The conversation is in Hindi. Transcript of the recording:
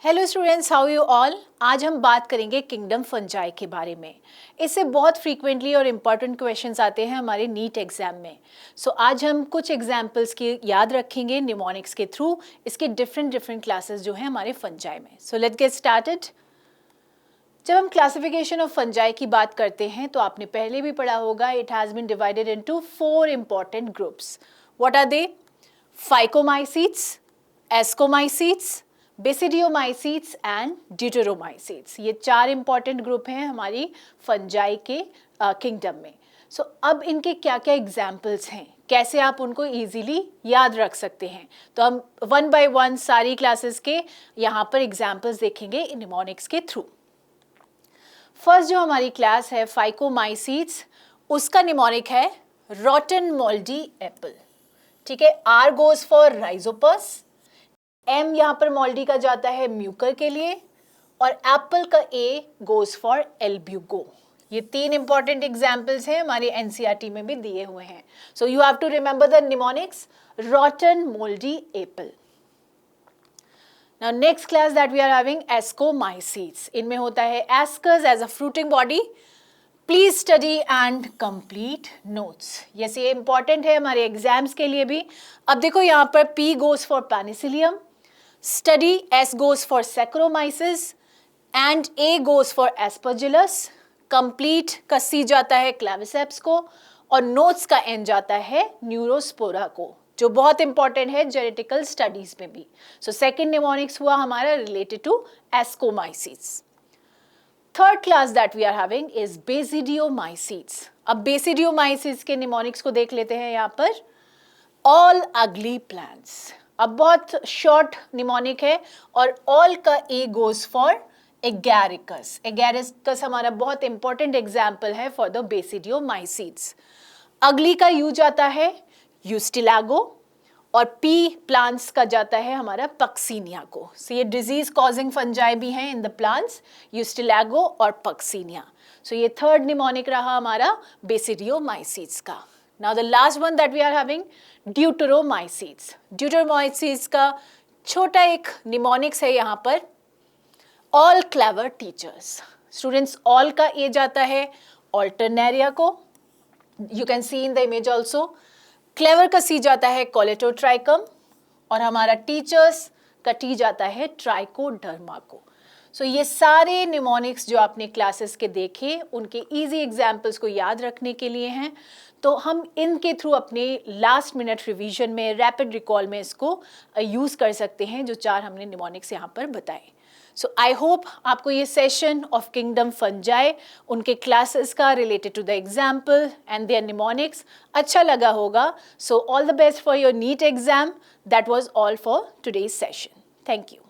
Hello students, how you all. आज हम बात करेंगे किंगडम फंजाई के बारे में। इससे बहुत फ्रीक्वेंटली और इम्पॉर्टेंट क्वेश्चंस आते हैं हमारे नीट एग्जाम में। सो आज हम कुछ एग्जाम्पल्स की याद रखेंगे निमोनिक्स के थ्रू, इसके डिफरेंट क्लासेस जो हैं हमारे फंजाई में। So let's get started. जब हम क्लासिफिकेशन ऑफ फंजाई की बात करते हैं तो आपने पहले भी पढ़ा होगा, it has been divided into 4 important groups. What are they? Phycomycetes, ascomycetes, basidiomycetes and deuteromycetes. ये 4 इंपॉर्टेंट ग्रुप हैं हमारी फंजाई के किंगडम में। सो अब इनके क्या क्या एग्जाम्पल्स हैं, कैसे आप उनको इजीली याद रख सकते हैं, तो हम 1 by 1 सारी क्लासेस के यहाँ पर एग्जाम्पल्स देखेंगे निमोनिक्स के थ्रू। फर्स्ट जो हमारी क्लास है फाइकोमाइसीट्स, उसका निमोनिक है रॉटन मोल्डी एप्पल। ठीक है, R goes for Rhizopus, M यहाँ पर मोल्डी का जाता है म्यूकर के लिए, और एप्पल का ए गोज फॉर एल्ब्यूगो। ये 3 इंपॉर्टेंट एग्जाम्पल्स हैं, हमारे एनसीईआरटी में भी दिए हुए हैं। So you have to remember the mnemonics rotten mouldy apple. Now next class that we are having ascomycetes. इनमें होता है ascus as a fruiting body. Please study and complete notes. Yes, ये इंपॉर्टेंट है हमारे एग्जाम्स के लिए भी। अब देखो यहाँ पर P goes for Penicillium, study S goes for saccharomyces and A goes for Aspergillus. Complete का सी जाता है क्लेविसेप्स को, और नोट्स का एन जाता है न्यूरोस्पोरा को, जो बहुत इंपॉर्टेंट है जेनेटिकल स्टडीज में भी। सो सेकेंड निमोनिक्स हुआ हमारा related to ascomycetes. Third class that we are having is basidiomycetes. अब बेसिडियोमाइसीट्स के निमोनिक्स को देख लेते हैं यहाँ पर। ऑल अगली प्लांट्स, अब बहुत शॉर्ट निमोनिक है, और ऑल का ए गोज फॉर एगैरिकस। एगैरिकस हमारा बहुत इंपॉर्टेंट एग्जाम्पल है फॉर द बेसिडियोमाइसीट्स। अगली का यू जाता है यूस्टिलागो, और पी प्लांट्स का जाता है हमारा पक्सीनिया को। सो ये डिजीज कॉजिंग फंजाई भी हैं इन द प्लांट्स, यूस्टिलागो और पक्सीनिया। सो ये थर्ड निमोनिक रहा हमारा बेसिडियोमाइसीट्स का। Now the last one that we are having deuteromycetes. Deuteromycetes का छोटा एक निमोनिक्स है यहाँ पर, all clever teachers. Students, all का ए जाता है ऑल्टरनेरिया को, you can see in the image also. Clever का सी जाता है कोलेटोट्राइकम, और हमारा टीचर्स का टी जाता है ट्राइकोडर्मा को। सो ये सारे निमोनिक्स जो आपने क्लासेस के देखे, उनके इजी एग्जाम्पल्स को याद रखने के लिए हैं। तो हम इनके थ्रू अपने लास्ट मिनट रिवीजन में, रैपिड रिकॉल में इसको यूज़ कर सकते हैं, जो 4 हमने निमोनिक्स यहाँ पर बताए। सो आई होप आपको ये सेशन ऑफ किंगडम फंजाई, उनके क्लासेस का related to the example and their mnemonics अच्छा लगा होगा। So all the best for your NEET exam. That was all for today's session. Thank you.